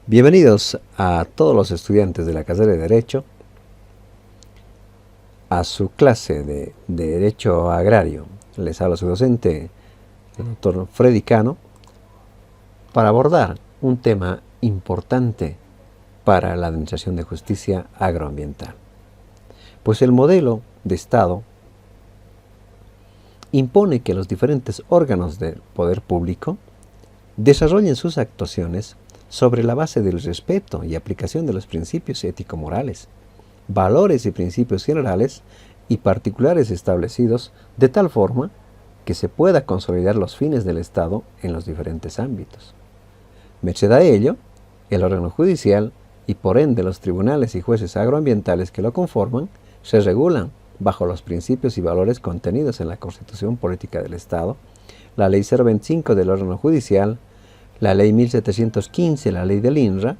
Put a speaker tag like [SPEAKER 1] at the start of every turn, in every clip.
[SPEAKER 1] Bienvenidos a todos los estudiantes de la carrera de Derecho a su clase de Derecho Agrario. Les habla su docente, el doctor Freddy Cano, para abordar un tema importante para la Administración de Justicia Agroambiental. Pues el modelo de Estado impone que los diferentes órganos del poder público desarrollen sus actuaciones sobre la base del respeto y aplicación de los principios ético-morales, valores y principios generales y particulares establecidos de tal forma que se pueda consolidar los fines del Estado en los diferentes ámbitos. Merced a ello, el órgano judicial y por ende los tribunales y jueces agroambientales que lo conforman se regulan bajo los principios y valores contenidos en la Constitución Política del Estado, la Ley 025 del órgano judicial, la Ley 1715, la Ley del INRA,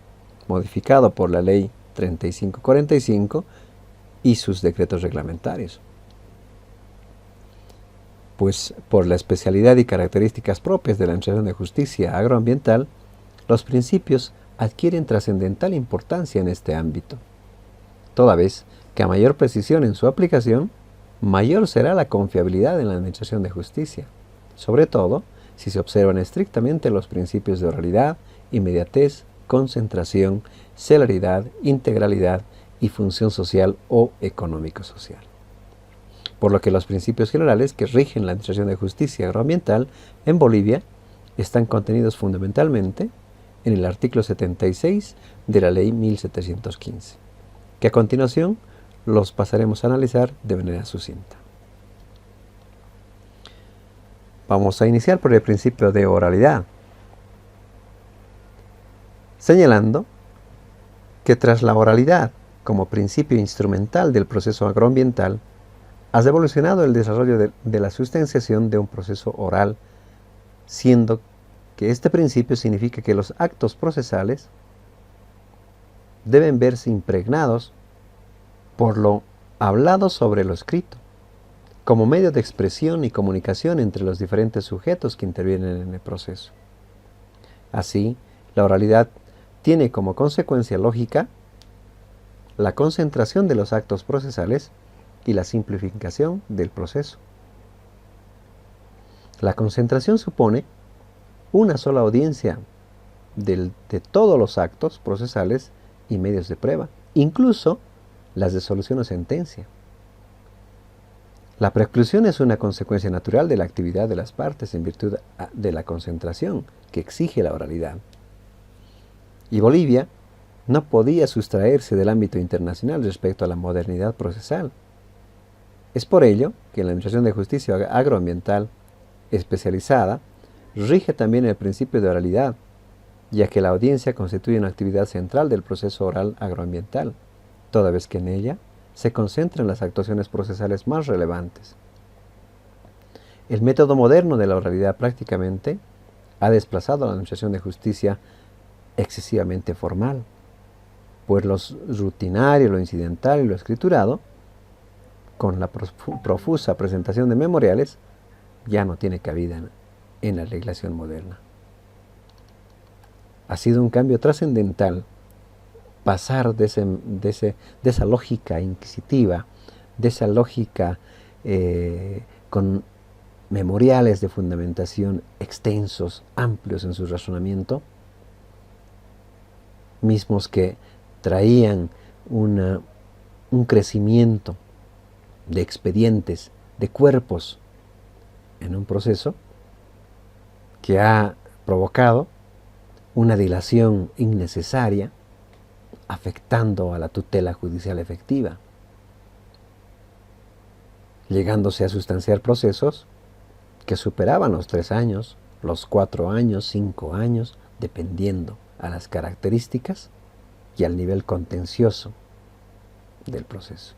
[SPEAKER 1] modificado por la Ley 3545 y sus decretos reglamentarios. Pues por la especialidad y características propias de la Administración de Justicia Agroambiental, los principios adquieren trascendental importancia en este ámbito, toda vez que a mayor precisión en su aplicación, mayor será la confiabilidad en la Administración de Justicia, sobre todo si se observan estrictamente los principios de oralidad, inmediatez, concentración, celeridad, integralidad y función social o económico-social. Por lo que los principios generales que rigen la Administración de Justicia Agroambiental en Bolivia están contenidos fundamentalmente en el artículo 76 de la Ley 1715, que a continuación los pasaremos a analizar de manera sucinta. Vamos a iniciar por el principio de oralidad, señalando que tras la oralidad como principio instrumental del proceso agroambiental, ha evolucionado el desarrollo de la sustanciación de un proceso oral, siendo que este principio significa que los actos procesales deben verse impregnados por lo hablado sobre lo escrito, como medio de expresión y comunicación entre los diferentes sujetos que intervienen en el proceso. Así, la oralidad tiene como consecuencia lógica la concentración de los actos procesales y la simplificación del proceso. La concentración supone una sola audiencia de todos los actos procesales y medios de prueba, incluso las de solución o sentencia. La preclusión es una consecuencia natural de la actividad de las partes en virtud de la concentración que exige la oralidad. Y Bolivia no podía sustraerse del ámbito internacional respecto a la modernidad procesal. Es por ello que la Administración de Justicia Agroambiental especializada rige también el principio de oralidad, ya que la audiencia constituye una actividad central del proceso oral agroambiental, toda vez que en ella se concentran las actuaciones procesales más relevantes. El método moderno de la oralidad prácticamente ha desplazado a la Administración de Justicia excesivamente formal, pues lo rutinario, lo incidental y lo escriturado, con la profusa presentación de memoriales, ya no tiene cabida en la legislación moderna. Ha sido un cambio trascendental pasar de esa lógica inquisitiva, de esa lógica con memoriales de fundamentación extensos, amplios en su razonamiento, mismos que traían un crecimiento de expedientes, de cuerpos en un proceso que ha provocado una dilación innecesaria, afectando a la tutela judicial efectiva, llegándose a sustanciar procesos que superaban los 3 años, los 4 años, 5 años, dependiendo a las características y al nivel contencioso del proceso.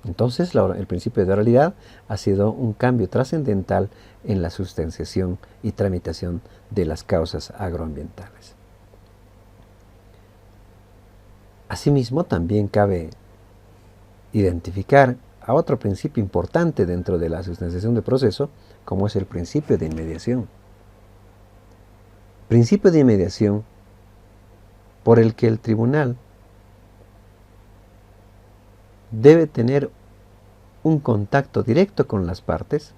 [SPEAKER 1] Entonces, el principio de oralidad ha sido un cambio trascendental en la sustanciación y tramitación de las causas agroambientales. Asimismo, también cabe identificar a otro principio importante dentro de la sustanciación del proceso, como es el principio de inmediación. Principio de inmediación por el que el tribunal debe tener un contacto directo con las partes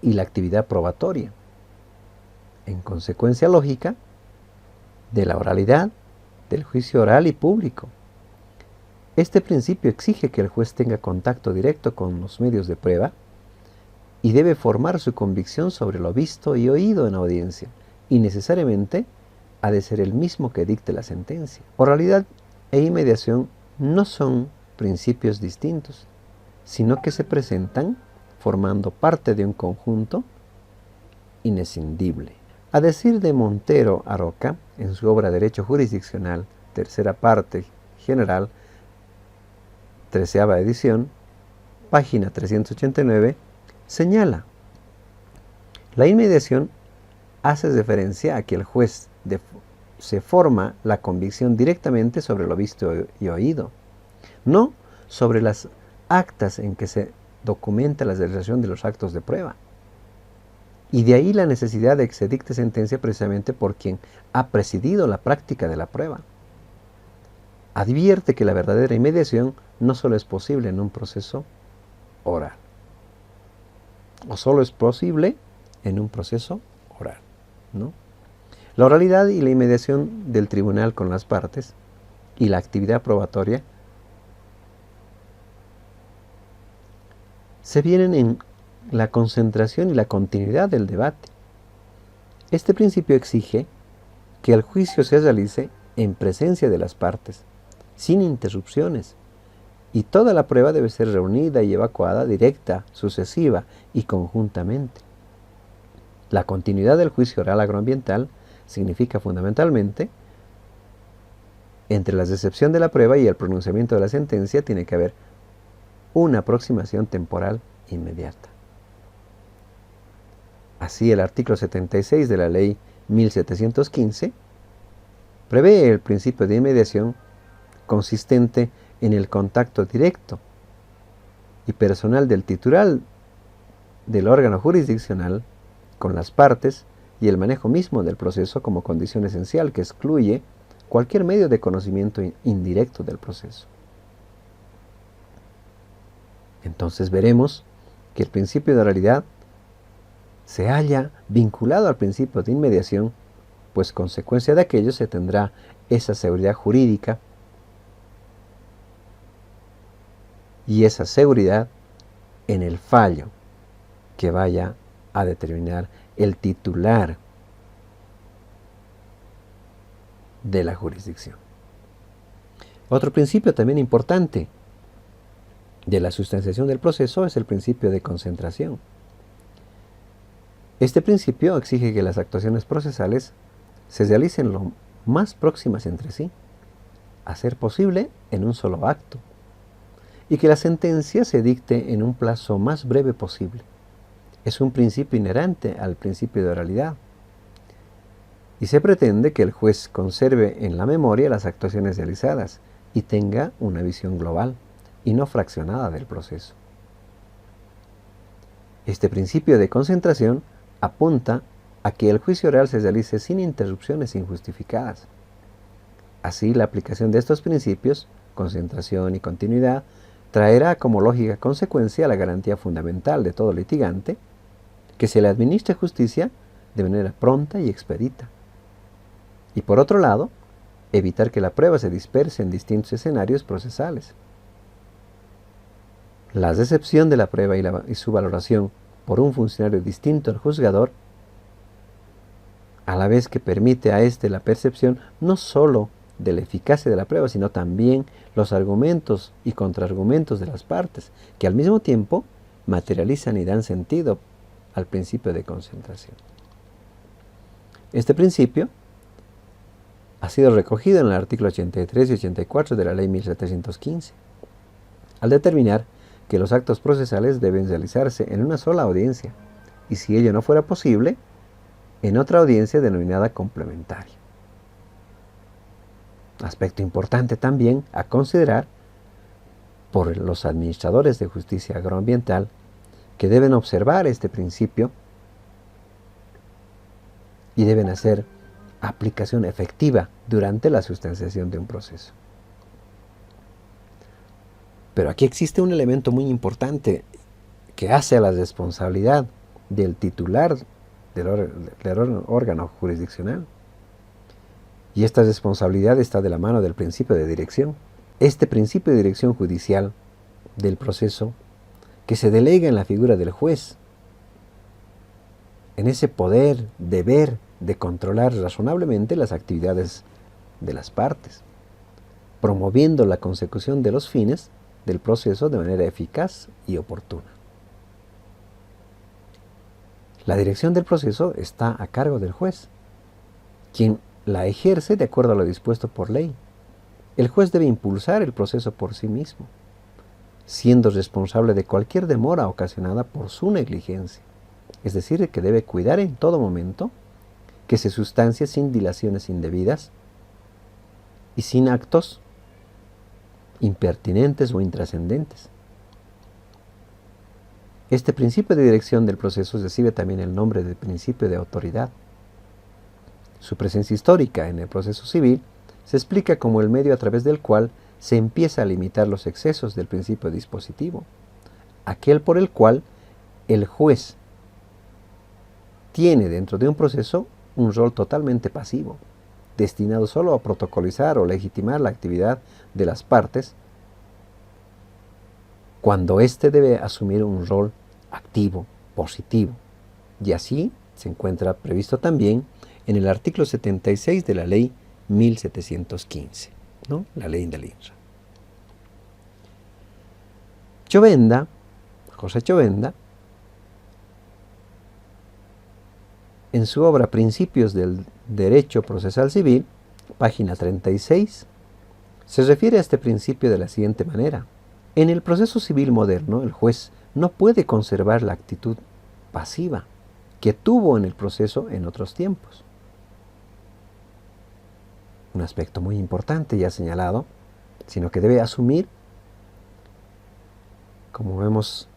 [SPEAKER 1] y la actividad probatoria, en consecuencia lógica de la oralidad, del juicio oral y público. Este principio exige que el juez tenga contacto directo con los medios de prueba y debe formar su convicción sobre lo visto y oído en audiencia, y necesariamente ha de ser el mismo que dicte la sentencia. Oralidad e inmediación no son principios distintos, sino que se presentan formando parte de un conjunto inescindible. A decir de Montero Aroca, en su obra Derecho Jurisdiccional, tercera parte general, 13ª edición, página 389, señala: la inmediación hace referencia a que el juez se forma la convicción directamente sobre lo visto y oído, no sobre las actas en que se documenta la realización de los actos de prueba. Y de ahí la necesidad de que se dicte sentencia precisamente por quien ha presidido la práctica de la prueba. Advierte que la verdadera inmediación no solo es posible en un proceso oral, o solo es posible en un proceso oral, ¿no? La oralidad y la inmediación del tribunal con las partes y la actividad probatoria se vienen en la concentración y la continuidad del debate. Este principio exige que el juicio se realice en presencia de las partes, sin interrupciones, y toda la prueba debe ser reunida y evacuada directa, sucesiva y conjuntamente. La continuidad del juicio oral agroambiental significa fundamentalmente, entre la recepción de la prueba y el pronunciamiento de la sentencia, tiene que haber una aproximación temporal inmediata. Así, el artículo 76 de la Ley 1715 prevé el principio de inmediación consistente en el contacto directo y personal del titular del órgano jurisdiccional con las partes y el manejo mismo del proceso como condición esencial que excluye cualquier medio de conocimiento indirecto del proceso. Entonces veremos que el principio de oralidad se halla vinculado al principio de inmediación, pues consecuencia de aquello se tendrá esa seguridad jurídica y esa seguridad en el fallo que vaya a determinar el titular de la jurisdicción. Otro principio también importante de la sustanciación del proceso es el principio de concentración. Este principio exige que las actuaciones procesales se realicen lo más próximas entre sí, a ser posible en un solo acto, y que la sentencia se dicte en un plazo más breve posible. Es un principio inherente al principio de oralidad, y se pretende que el juez conserve en la memoria las actuaciones realizadas y tenga una visión global y no fraccionada del proceso. Este principio de concentración apunta a que el juicio oral se realice sin interrupciones injustificadas. Así, la aplicación de estos principios, concentración y continuidad, traerá como lógica consecuencia la garantía fundamental de todo litigante, que se le administre justicia de manera pronta y expedita. Y por otro lado, evitar que la prueba se disperse en distintos escenarios procesales. La recepción de la prueba y su valoración por un funcionario distinto al juzgador, a la vez que permite a éste la percepción no sólo de la eficacia de la prueba, sino también los argumentos y contraargumentos de las partes, que al mismo tiempo materializan y dan sentido al principio de concentración. Este principio ha sido recogido en el artículo 83 y 84 de la Ley 1715, al determinar que los actos procesales deben realizarse en una sola audiencia, y si ello no fuera posible, en otra audiencia denominada complementaria. Aspecto importante también a considerar por los administradores de justicia agroambiental, que deben observar este principio y deben hacer aplicación efectiva durante la sustanciación de un proceso. Pero aquí existe un elemento muy importante que hace a la responsabilidad del titular del órgano jurisdiccional. Y esta responsabilidad está de la mano del principio de dirección. Este principio de dirección judicial del proceso, que se delega en la figura del juez, en ese poder, deber de controlar razonablemente las actividades de las partes, promoviendo la consecución de los fines del proceso de manera eficaz y oportuna. La dirección del proceso está a cargo del juez, quien la ejerce de acuerdo a lo dispuesto por ley. El juez debe impulsar el proceso por sí mismo, siendo responsable de cualquier demora ocasionada por su negligencia. Es decir, que debe cuidar en todo momento que se sustancie sin dilaciones indebidas y sin actos impertinentes o intrascendentes. Este principio de dirección del proceso recibe también el nombre de principio de autoridad. Su presencia histórica en el proceso civil se explica como el medio a través del cual se empieza a limitar los excesos del principio dispositivo, aquel por el cual el juez tiene dentro de un proceso un rol totalmente pasivo, destinado solo a protocolizar o legitimar la actividad de las partes, cuando éste debe asumir un rol activo, positivo. Y así se encuentra previsto también en el artículo 76 de la ley 1715, ¿no? La ley del INRA. Chovenda, José Chovenda, en su obra Principios del Derecho Procesal Civil, página 36, se refiere a este principio de la siguiente manera. En el proceso civil moderno, el juez no puede conservar la actitud pasiva que tuvo en el proceso en otros tiempos. Un aspecto muy importante ya señalado, sino que debe asumir, como hemos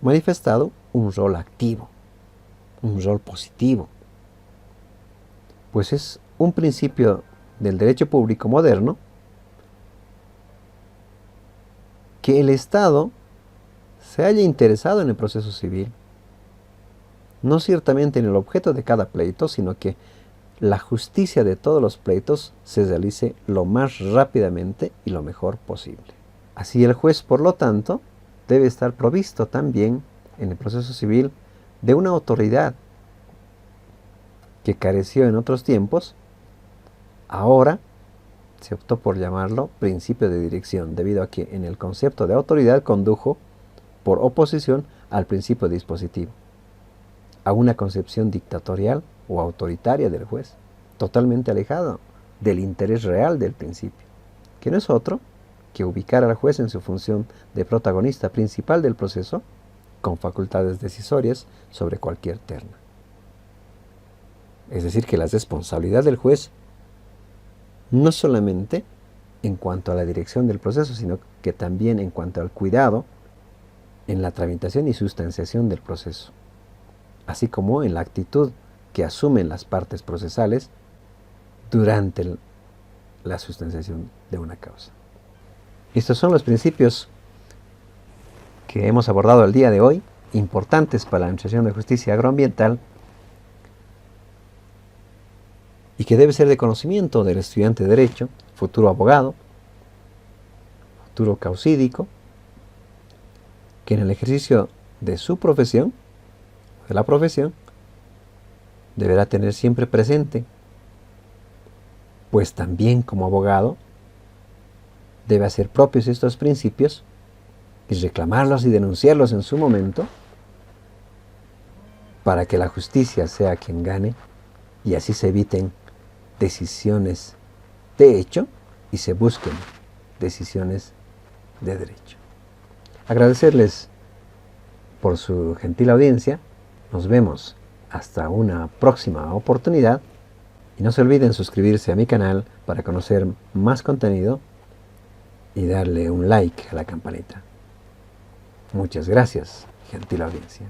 [SPEAKER 1] manifestado, un rol activo, un rol positivo, pues es un principio del derecho público moderno que el Estado se haya interesado en el proceso civil, no ciertamente en el objeto de cada pleito, sino que la justicia de todos los pleitos se realice lo más rápidamente y lo mejor posible. Así el juez, por lo tanto, debe estar provisto también en el proceso civil de una autoridad que careció en otros tiempos. Ahora se optó por llamarlo principio de dirección, debido a que en el concepto de autoridad condujo por oposición al principio dispositivo, a una concepción dictatorial o autoritaria del juez, totalmente alejado del interés real del principio, que no es otro que ubicar al juez en su función de protagonista principal del proceso, con facultades decisorias sobre cualquier terna. Es decir, que la responsabilidad del juez no solamente en cuanto a la dirección del proceso, sino que también en cuanto al cuidado en la tramitación y sustanciación del proceso, así como en la actitud que asumen las partes procesales durante la sustanciación de una causa. Estos son los principios que hemos abordado el día de hoy, importantes para la Administración de Justicia Agroambiental y que debe ser de conocimiento del estudiante de Derecho, futuro abogado, futuro causídico, que en el ejercicio de su profesión, de la profesión, deberá tener siempre presente, pues también como abogado debe hacer propios estos principios y reclamarlos y denunciarlos en su momento para que la justicia sea quien gane y así se eviten decisiones de hecho y se busquen decisiones de derecho. Agradecerles por su gentil audiencia. Nos vemos hasta una próxima oportunidad y no se olviden suscribirse a mi canal para conocer más contenido y darle un like a la campanita. Muchas gracias, gentil audiencia.